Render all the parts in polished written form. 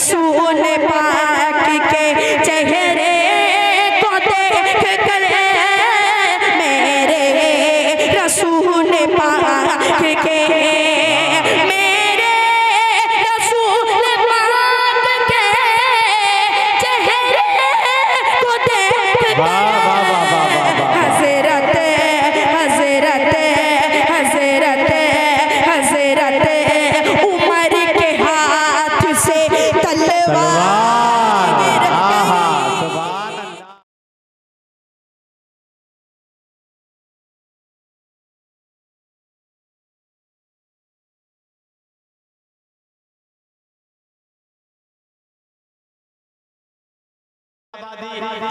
रसूल पाक के चेहरे को देख कर मेरे रसूल पाक के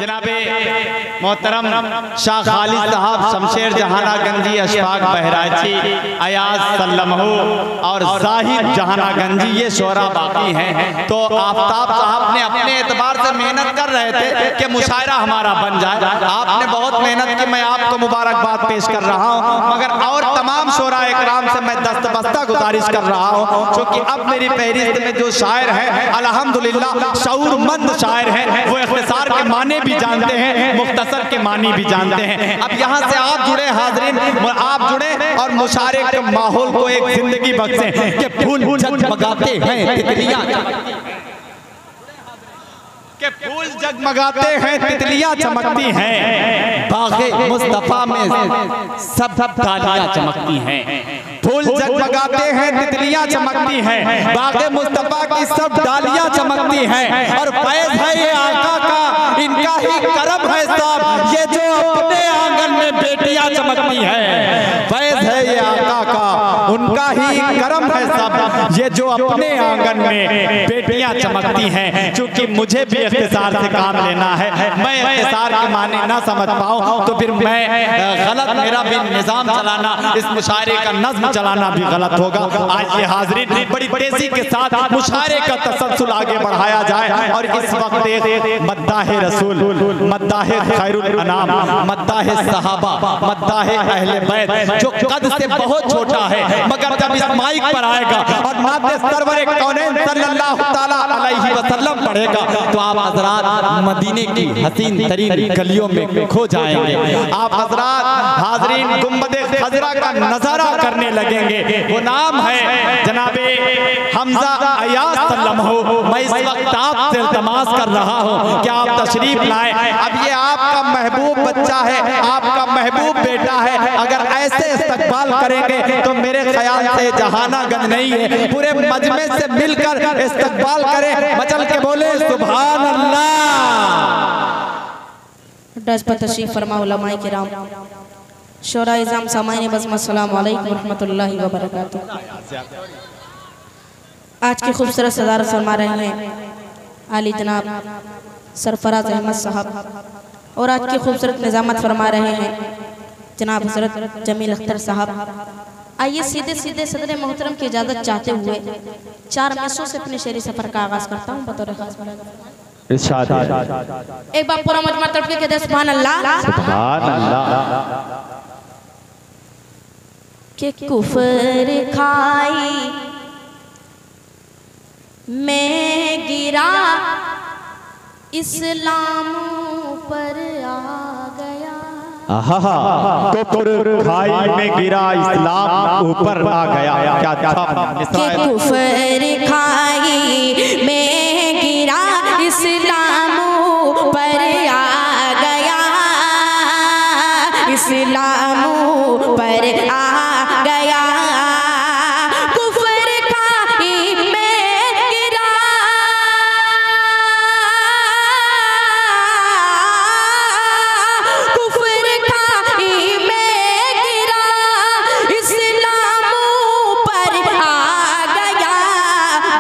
जनाबे मोहतरम शाह खालिद साहब शमशेर जहाना गंजी अशफाक बहराची अयाज सल्लमहू और जाहिद जहाना गंजी ये शोरा बाकी हैं। तो आफ्ताब साहब ने अपने एतबार से मेहनत कर रहे थे कि मुशायरा हमारा बन जाए। आपने बहुत मेहनत की, मैं आपको मुबारकबाद पेश कर रहा हूँ, मगर और तमाम शोरा इकराम से मैं दस्तबस्ता गुजारिश कर रहा हूँ, क्योंकि अब मेरी फहरिस्त में जो शायर हैं अल्हम्दुलिल्लाह शऊरमंद शायर हैं, वो इख्तिसार के माने भी जानते हैं, मुख्तसर के मानी भी जानते हैं। अब यहाँ से आप जुड़े हाज़रीन, आप जुड़े और मुशारे के माहौल को एक जिंदगी बख्शें कि फूल जगमगाते हैं तितलियां, के फूल जगमगाते हैं तितलियां चमकती हैं, बाग़े मुस्तफ़ा में सब डालियां चमकती हैं। फूल जगमगाते हैं तितलियां चमकती हैं, बाग़े मुस्तफ़ा की सब डालियां चमकती हैं। और फैज़ है ये आका का, इनका ही करम है साहब, ये जो अपने आंगन में बेटियां चमकती हैं। फैज़ है ये आका का, उनका ही करम है साहब, ये जो अपने आंगन में बेटियां चमकती हैं। चूंकि मुझे भी इख्तिसार से काम लेना है, मैं इख्तिसार के माने ना समझ पाऊँ तो फिर मैं गलत, मेरा भी निज़ाम चलाना, इस मुशायरे का नज़्म चलाना भी गलत होगा। आज ये हाज़रीन बड़ी तेज़ी के साथ मुशायरे का तसलसल आगे बढ़ाया जाए। और इस वक्त एक मद्दाह रसूल, मद्दाह खैरुल अनाम, मद्दाह सहाबा, मद्दाह अहले बैत, जो कद से बहुत छोटा है मगर जब इस माइक पर आएगा और नाते सरवर कौनैन सल्लल्लाहु ताला अलैहि वसल्लम पढ़ेगा तो आप हज़रात मदीने की हसीन तरीन गलियों में खो जाएंगे। आप हज़रात हाज़रीन गुंबदे खज़रा का नज़ारा करने लगेंगे। वो नाम है जनाबे हमजा अयाज सल्लमहू। मैं इस वक्त आपसे इल्तिमास कर रहा हूँ कि आप तशरीफ लाएं। अब ये आपका महबूब बच्चा है, आपका महबूब बेटा है, अगर ऐसे इस्तकबाल करेंगे तो मेरे ख्याल से जहानागंज नहीं है, पूरे मजमे से मिलकर इस्तकबाल करें। मचल के बोले सुभान अल्लाह। दस पर तशरीफ फरमा उलमाए किराम, शोरा इज़ाम सामाईन बज़्म, अस्सलामु अलैकुम व रहमतुल्लाहि व बरकातुहू। आज की खूबसूरत सदारत फरमा रहे हैं आली जनाब सरफराज अहमद साहब, और आज की खूबसूरत निज़ामत फरमा रहे हैं जनाब हज़रत जमील अख्तर साहब। आइए सीधे सीधे सदर मोहतरम की इजाज़त चाहते हुए 4 मिसरों से अपने शेरी सफ़र का आगाज़ करता हूँ बतौर खास। एक बार पूरा मजमा तड़प के कहते सुभान अल्लाह, सुभान अल्लाह। के कुफर खाई में गिरा, इस्लाम पर आ गया। कुफर खाई में गिरा, इस्लाम ऊपर आ गया। क्या के कुफर खाई में गिरा, इस्लाम पर आ गया, इस्लाम पर आ गया। कुफर खाई में गिरा, कुफर खाई में गिरा, इस्लाम पर आ गया।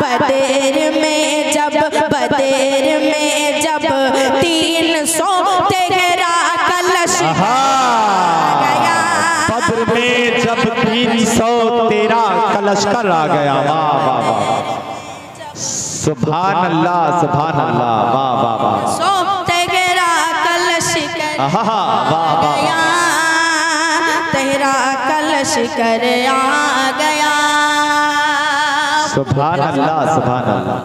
बदर में जब, बदर में जब 300 तेरा कलश गया, बदर में जब 300 तेरा कलशकर आ गया। वाह वाह वाह, सुभान अल्लाह, सुभान अल्लाह, वाह वाह वाह। 300 तेरा कलशकर आ गया, तेरा कलशकर आ गया। सुभान अल्लाह, सुभान अल्लाह।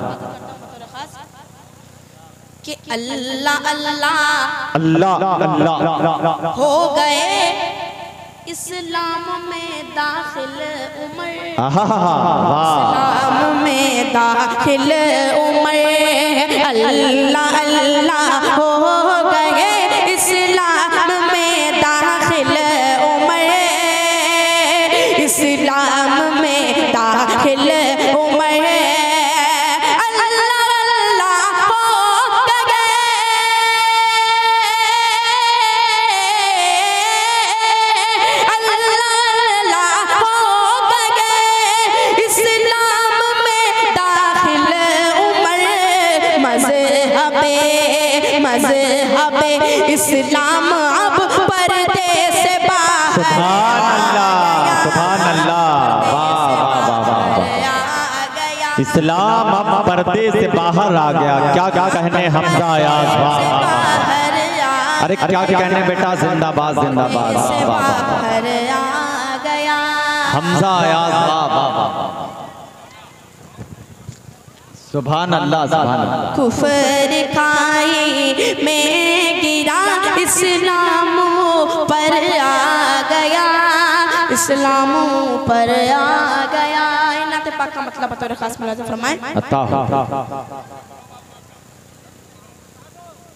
कि अल्लाह अल्लाह अल्लाह अल्लाह हो गए इस्लाम में दाखिल उमर, इस्लाम में दाखिल उमर, अल्लाह अल्लाह हो गए इस्लाम में दाखिल उमर, इस्लाम में दाखिल उमर, मज़हबे इस्लाम अब पर्दे से बाहर, सुभान अल्लाह, सुभान अल्लाह, वाह वाह वाह वाह। इस्लाम अब पर्दे से बाहर आ गया। क्या क्या कहने हमजा आयाज, वाह वाह वाह। अरे क्या कहने बेटा, जिंदाबाद जिंदाबाद, वाह वाह वाह। हमजा आयाज, वाह वाह वाह। सुभान अल्लाह, सुभान अल्लाह। कुफर खाई में गिरा इस्लाम पर आ गया, इस्लाम पर आ गया। नाते पाक का मतलब बतौर खास मुलाज़ा फरमाएं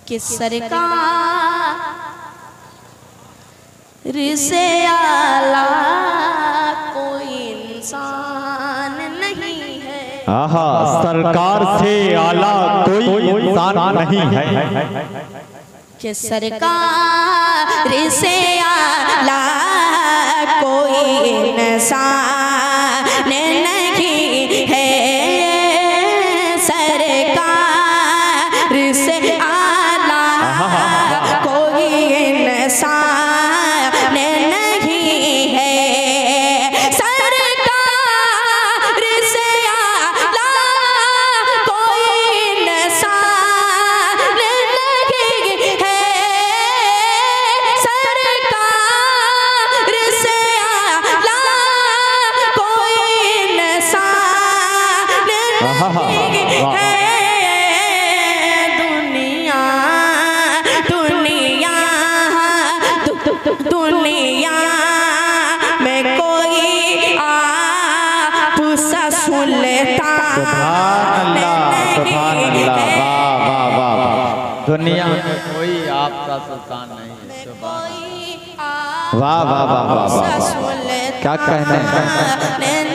कि सरकार से आला कोई इंसान नहीं है, आहा, सरकार से आला कोई इंसान नहीं है, कि सरकार से आला कोई इंसान नहीं है, सरकार से आला कोई इंसान नहीं है, सरकार से आला कोई इंसान नहीं है, सरकार से आला कोई इंसान नहीं है। दुनिया दुनिया दुनिया में कोई आप सा सुल्तान, सुभान अल्लाह, सुभान अल्लाह, वाह वाह वाह वाह। दुनिया में कोई आपका सुल्तान नहीं है, सुभान, वाह वाह वाह वाह वाह। क्या कहने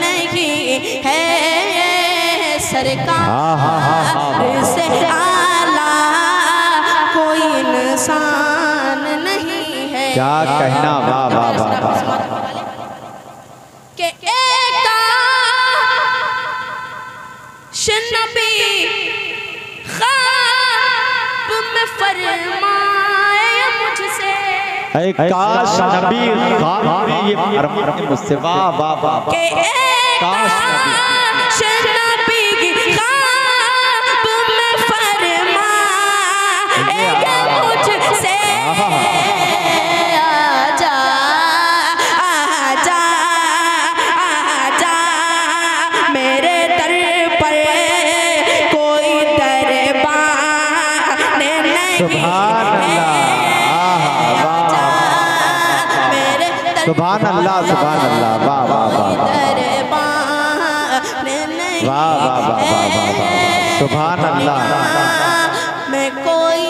नहीं है, सरकार से आला कोई इंसान नहीं है। क्या कहना, वाह वाह वाह वाह। के एक नबी ख्वाब में फरमाए मुझसे, काश नबी ख्वाब में ये फरमाए मुझसे, वाह वाह वाह। के काश नबी ख्वाब में फरमाए मुझसे, आजा आजा आजा मेरे दर पर कोई दरबार नहीं, सुभान अल्लाह, मेरे सुभान अल्लाह, सुभान अल्लाह, वाह वाह वाह दरबार नहीं, वाह वाह वाह वाह वाह, सुभान अल्लाह। मैं कोई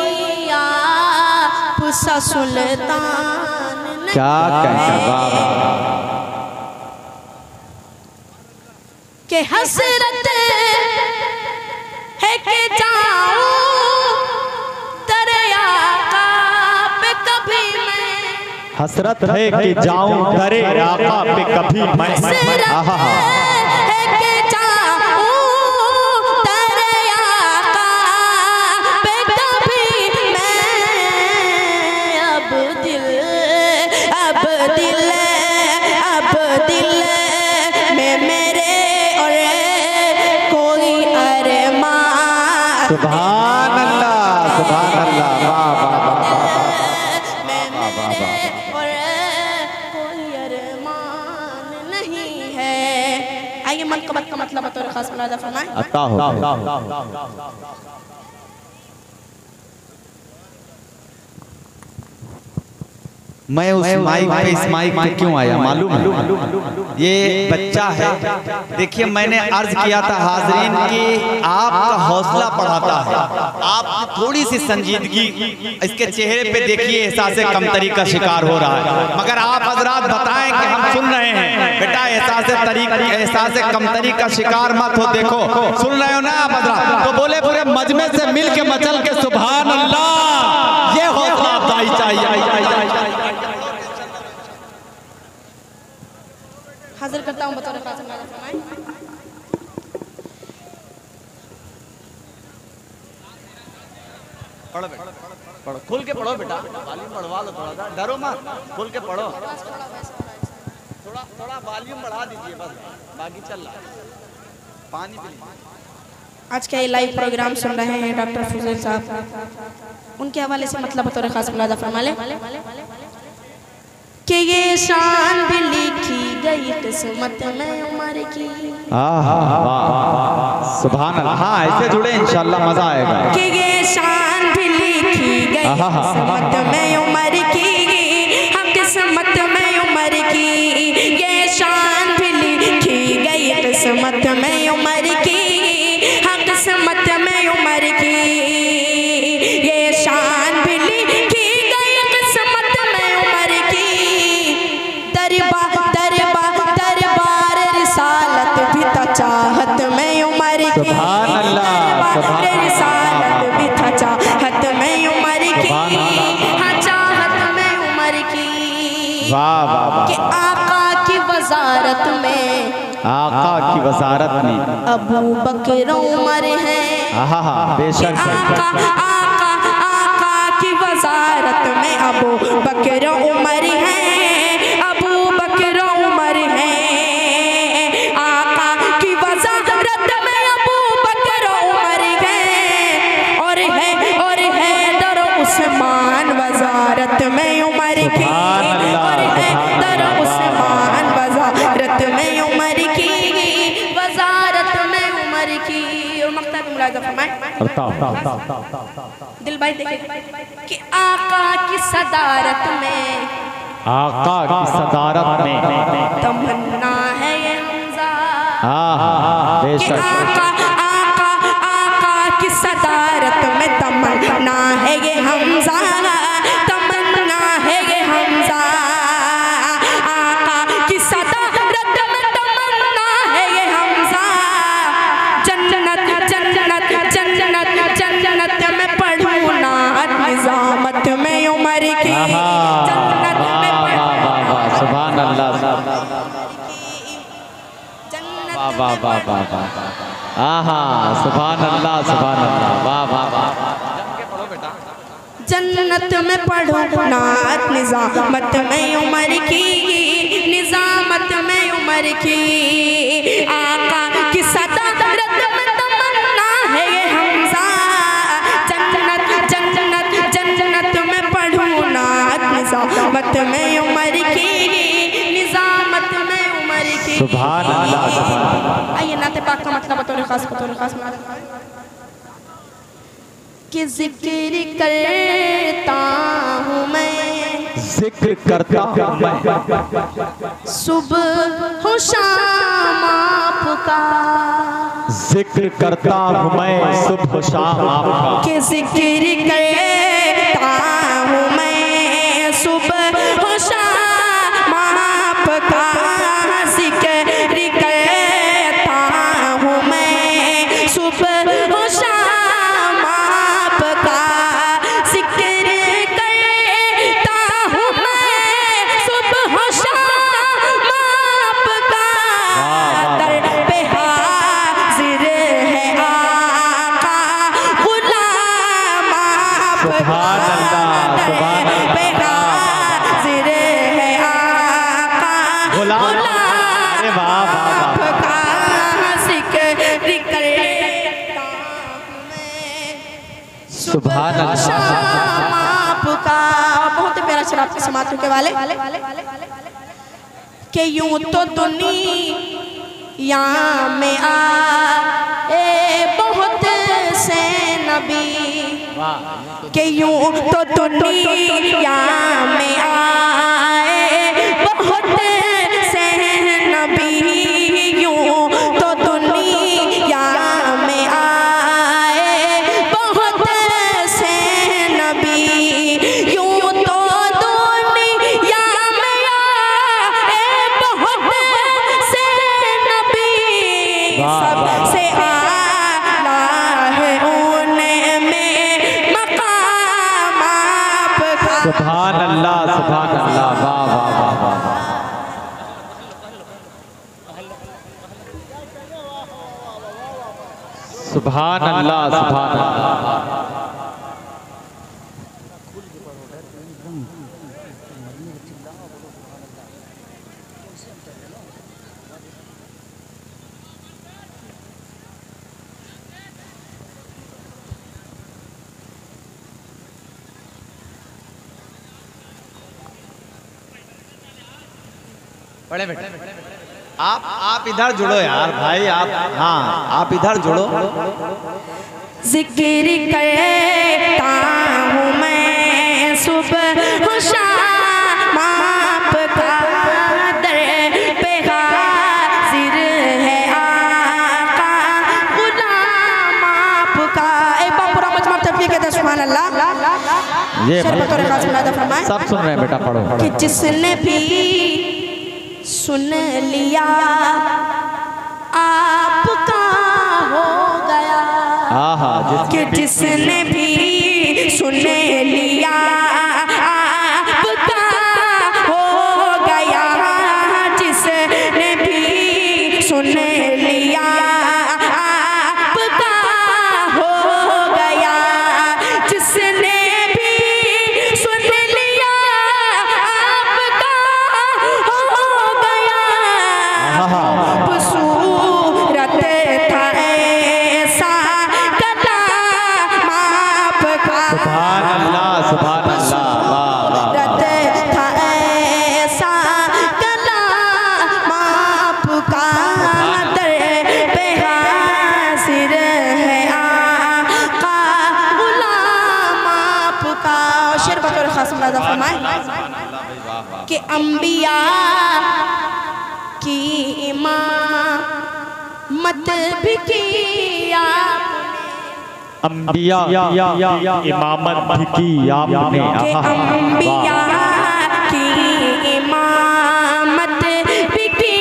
आप सा सुल्तान नहीं, क्या कहना, वाह वाह। के हसरत है कि जाऊं दरिया का पे कभी मैं, हसरत है कि जाऊं दरे आका पे कभी मैं, आहा है कि जाऊं दरिया का पे कभी मैं, अब दिल में मेरे और कोई अरमान, सुभान अल्लाह, सुभान अल्लाह, वाह वाह वाह वाह। और कोई अरमान नहीं है। आइए मनक़बत का मतलब बतौर खास मुलाज़ा फरमाएं। मैं उस माइक पे इस माइक पे क्यों आया मालूम है? ये बच्चा है। देखिए मैंने अर्ज किया था हाजरीन कि आपका हौसला बढ़ाता है, आप थोड़ी सी संजीदगी इसके चेहरे पे देखिए, एहसास कमतरी का शिकार हो रहा है। मगर आप हजरात बताएं कि हम सुन रहे हैं बेटा, एहसास कमतरी का शिकार मत हो। देखो सुन रहे हो ना आप हजरात, तो बोले पूरे मजमे से मिल के मचल के सुभान अल्लाह, ये हौसला अफजाई चाहिए। हाजिर करता हूँ बतौर खास फरमाएं। पढ़ो बेटा, पढ़ो, खुल के पढ़ो बेटा, वॉल्यूम बढ़वा लो थोड़ा सा, डरो मत, खुल के पढ़ो। थोड़ा वॉल्यूम बढ़ा दीजिए बस, बाकी चल रहा है। पानी पी लीजिए। आज का ये लाइव प्रोग्राम सुन रहे हैं डॉक्टर फुजैल साहब, उनके हवाले से मतलब बतौर खास मुलाजा फरमा लें कि ये शान भी लिखी गई किस्मत में उम्र की। सुभान अल्लाह, हाँ ऐसे जुड़े इंशाल्लाह मजा आएगा। कि ये शान भी लिखी गई किस्मत में उम्र की, हम किस्मत में उम्र की। ये शान भी लिखी गई किस्मत में उम्र की, हम किस्मत में उम्र की। ये शान भी लिखी गई किस्मत में उम्र की। दरबार रिसालत भी था चाहत में उम्र की। दरबार रिसालत भी था चाहत में उम्र की, हाँ चाहत में उम्र की। वाह वाह वाह। कि आका की वजारत में, आका की वजारत में अबू बकर उमर है। बेशक आका की वजारत में अबू बकर उमर है, अबू बकर उमर है। आका की वजारत में अबू बकर उमर है, और है दर उस्मान वजारत में उमर की, और है दर उस्मान वजारत में उमर की, वजारत में उमर की। और मकतब मुलाजा फरमाएं दिल भाई देखिए कि आका की सदारत में, आका की सदारत में तमन्ना है ये हमजा। बेशक आका की सदारत में तमन्ना है ये हमजा, तमन्ना है ये हमजा। आका की सदारत में तमन्ना है ये हमजा। जन्नत जन्नत जन्नत जन्नत में पढ़ूं नात निजामत में उमर की। जन्नत में सुभान अल्लाह, वाह वाह वाह वाह, सुभान अल्लाह सुभान अल्लाह, वाह वाह वाह। जन्नत में पढ़ो नात निजामत में उमर की, निजामत में उमर की। आका की सदारत में तमन्ना है ये हमजा। जन्नत जन्नत जन्नत में पढ़ो नात निजामत में उमर की, निजामत में उमर की। सुभान अल्लाह सुभान अल्लाह। आइए नाते पाक का मतलब बतौर खास कि जिक्र करता हूँ मैं, जिक्र करता हूँ मैं, सुबह हो शाम आपका। जिक्र करता हूँ मैं सुबह शाम आपका। कि जिक्र करता हूँ मैं सुबह हो शाम आपका। जिक्र करता हूँ मैं सुबह हो शाम आपका। जिक्र करता हूँ मैं सुबह हो शाम आपका। दर पे हाजिर है आका गुलाम आपका। दर पे हाजिर है आका गुलाम आपका। जिक्र करता हूँ मैं सुभान अल्लाह। आपका बहुत प्यारा शराब के समातों के वाले कि यूं तो दुनिया में आए बहुत से नबी के यूं तो दुनिया में आए बहुत से नबी, यूं तो दुनिया में आए बहुत से नबी, यूं तो दुनिया में आए बहुत से नबी, सबसे आला है उनमें मकाम आपका। सुभान अल्लाह, सुभान अल्लाह, वाह वाह वाह वाह। सुभान अल्लाह, सुभान अल्लाह। बड़े बेटे आप इधर जुड़ो यार भाई, आप हाँ आप इधर जुड़ो। जिक्र करता हूँ मैं सुबह शाम आपका, दर पे हाजिर है आका गुलाम आपका। एक बार पूरा मजमा तकबीर कहते हैं सुभान अल्लाह। ये शरबत खास मुनादा फरमाए। सब सुन रहे हैं बेटा, पढ़ो कि जिसने भी सुन लिया आपका हो गया, कि जिसने भी सुन लिया आपका हो गया, जिसने भी सुन लिया आपका हो गया, जिसने भी सुन लिया आपका हो गया, खूबसूरत था ऐसा कलाम आपका। सुभान अल्लाह, सुभान अल्लाह, वाह वाह। खूबसूरत था ऐसा कलाम आपका, दर पे हाजिर है आका गुलाम आपका। शेर बतौर खास मुलादा फरमाए कि अंबिया की इमामत भी की अंबिया इमामत भी की आपने। कि अंबिया की इमामत भी की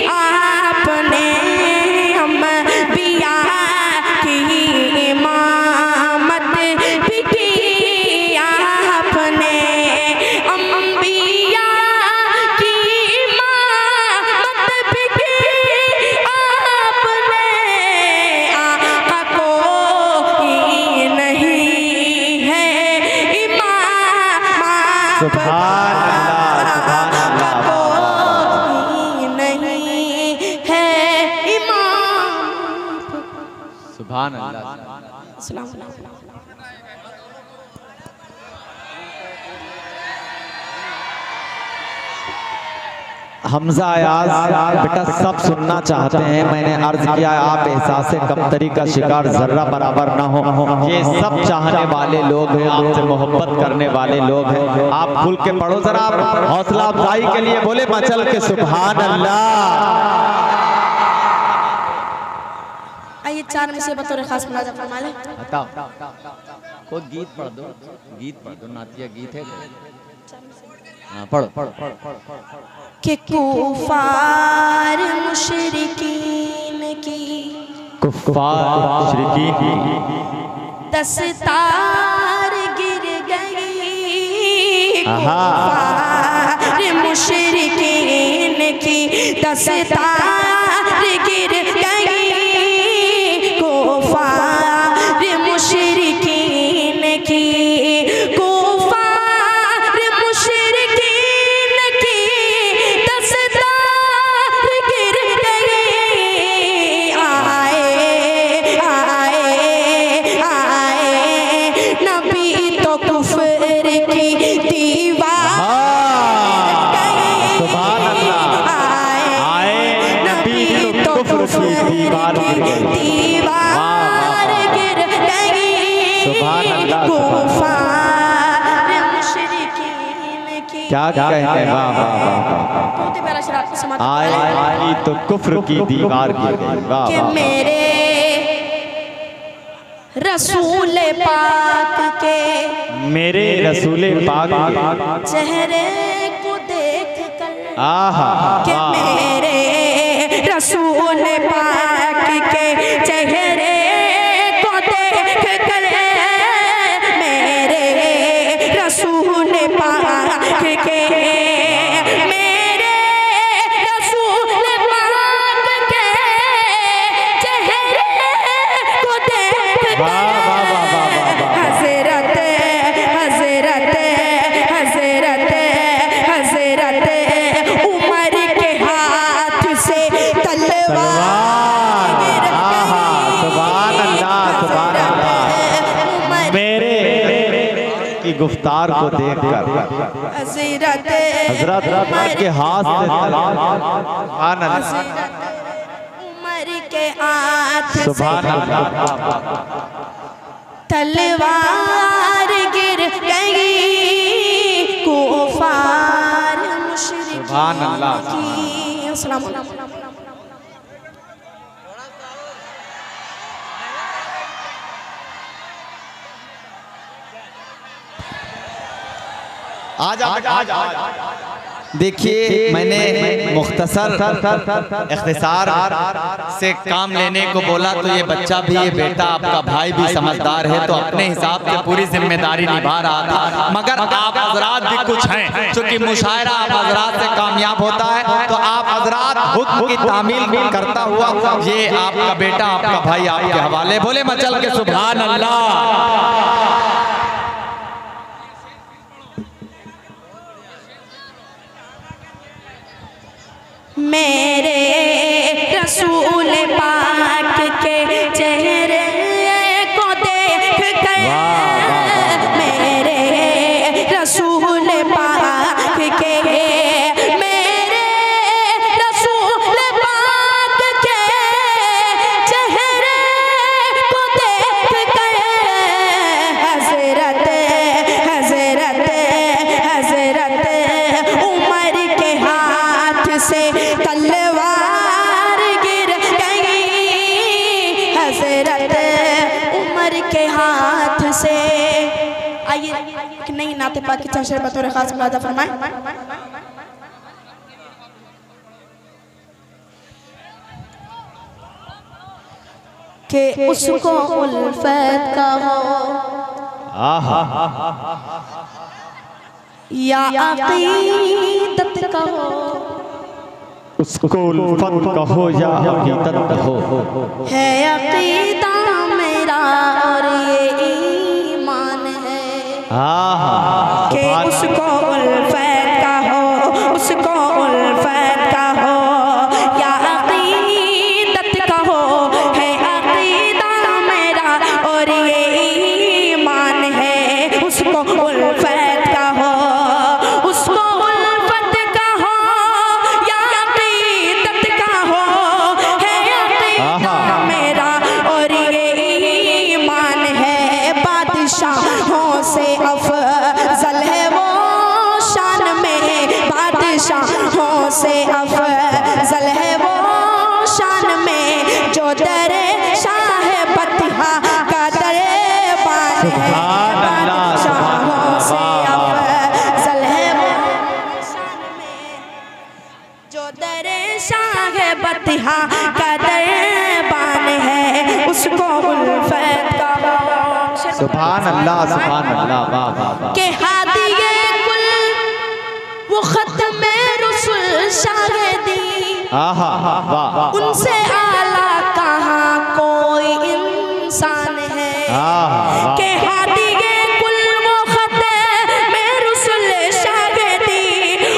आपने, अंबिया की इमामत भी की आपने, अंबिया की इमामत भी की आपने। आका कोई नहीं है इमाम सुभान अल्लाह, सुभान अल्लाह, कोई नहीं है इमाम। सुभान अल्लाह। अस्सलाम वालेकुम। हमजा अयाज बेटा सब सुनना चाहते हैं। मैंने अर्ज किया आप एहसास कमतरी का शिकार जर्रा बराबर ना हो। ये सब चाहने वाले लोग हैं, आपसे मोहब्बत करने वाले लोग हैं। आप खुल के पढ़ो जरा, आप हौसला अफजाई के लिए बोले मचल के सुभान अल्लाह। आइए चार में से बतौर खास मुलाजा फरमा ले। बताओ कोई गीत पढ़ दो, गीत पढ़ दो, नातिया गीत है। हाँ पढ़ो पढ़ो पढ़ो पढ़ो पढ़ो। कि कुफार मुशरिकीन की, कुफार मुशरिकीन की दस्तार गिर गई, कुफार मुशरिकीन की दस्तार गिर गई, कुफार मुशरिकीन की, कुफार मुशरिकीन की दस्तार गिर गई। आए आए आए नबी तो कुफ्र की दीवार सुभान अल्लाह। आए कुफार मुशरिकीन की। क्या कहते हैं, वाह वाह वाह, बहुत ही प्यारा शेर आपको समाप्त आई तो कुफ्र की दीवार गिर गई, वाह कि वाह। मेरे रसूल पाक के, मेरे रसूल पाक के चेहरे को देख कर, आहा कि मेरे रसूल पाक के चेहरे को देख कर, मेरे रसूल पाक के, मेरे रसूल पाक के चेहरे को देख कर, हज़रत हज़रत हज़रत हज़रत उमर के हाथ से तलवार गिर गई। सुभान अल्लाह, सुभान अल्लाह। मेरे की गुफ्तार को देखकर हज़रत हजरत के हाथ से सुभान अल्लाह, उमर के हाथ सुभान से अल्लाह। तलवार गिर गई, कुफार मुशरिकीन सुभान अल्लाह। की। अस्सलाम वालेकुम। देखिए, मैंने मुख्तसर इख्तिसार से काम लेने को बोला तो ये बच्चा भी, ये बेटा आपका भाई भी समझदार है, तो अपने हिसाब से पूरी जिम्मेदारी निभा रहा था। मगर आप हजरात भी कुछ हैं, चूंकि मुशायरा आप हजरात से कामयाब होता है, तो आप हजरात हुक्म की तामील करता हुआ ये आपका बेटा, आपका भाई आपके हवाले। बोले मचल के सुभान अल्लाह। मेरे रसूल पाक के चेहरे को देख कर, मेरे रसूल पाक के, मेरे रसूल पाक के चेहरे को देख कर, हज़रत हज़रत हज़रत उमर के हाथ से तलवार गिर गई, हज़रत उमर के हाथ से। आइए कि नहीं नाते पाक की चर्चा बतौर खास मुलाजा फरमाएं। कि उसको उल्फत का हो या अक़ीदत का हो, उसको उल्फत कहो या हकीकत कहो, है अक़ीदा मेरा और ये ईमान है। कि उसको उल्फत का हो, उसको उल्फत का हो या अक़ीदत का हो, है अक़ीदा मेरा और ये ईमान है। उसको उल्फत का हो, उसको उल्फत का हो या अक़ीदत का हो, है अक़ीदा मेरा और ये ईमान है। बादशाहों से अफज़ल है वो शान में, बादशाहों से अफज़ल है वो शान में, जो दरे शाह बतिहा का दरबार है। बादशाहों से अफज़ल है वो शान में, जो दरे शाह बतिहा का दरबार है। उसको उल्फत का सुभान अल्लाह, सुभान अल्लाह, वाह वाह वाह। के हादिये कुल वो खत्म रसूल शाहिदी, आहा वाह, उनसे आला कहाँ कोई इंसान है। के हादिये कुल वो खत्म रसूल शाहिदी,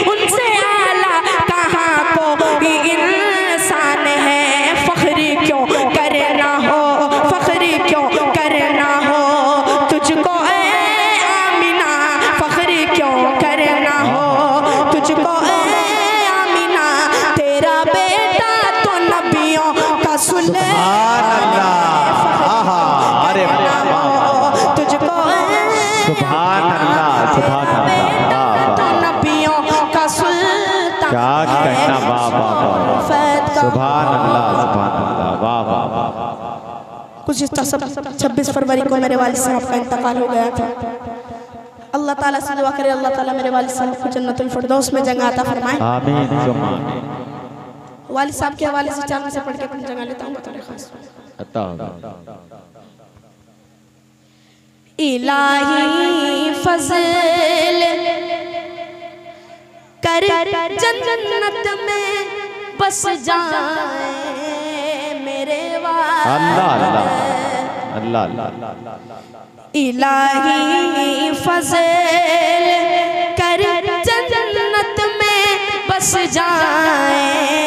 उनसे आला कहाँ कोई इंसान है। फख्री क्यों करना हो, फख्री क्यों करना हो तुझको ए आमिना, फख्री क्यों करना हो तुझको ए आमिना, तेरा बेटा तो नबियों का सुल्तान है। अरे सुभान अल्लाह, सुभान अल्लाह, तो नबियों का सुल्तान क्या कहना, वाह वाह वाह, सुभान अल्लाह, सुभान अल्लाह, वाह वाह वाह। कुछ इस तरह 26 फरवरी को मेरे वालिद साहब का इंतकाल हो गया था। अल्लाह ताला से दुआ करें, अल्लाह ताला मेरे वालिद साहब को जन्नतुल फिरदौस में जगह अता फरमाए। आमीन सुम्मा आमीन। वालिद साहब के हवाले से 4 में से पढ़ के अपनी जगह लेता हूँ बतौर खास। अता होगा। इलाही फज़ल कर जन्नत में बस जाए मेरे अल्लाह अल्लाह अल्लाह अल्लाह। इलाही फज़ल कर जन्नत में बस जाए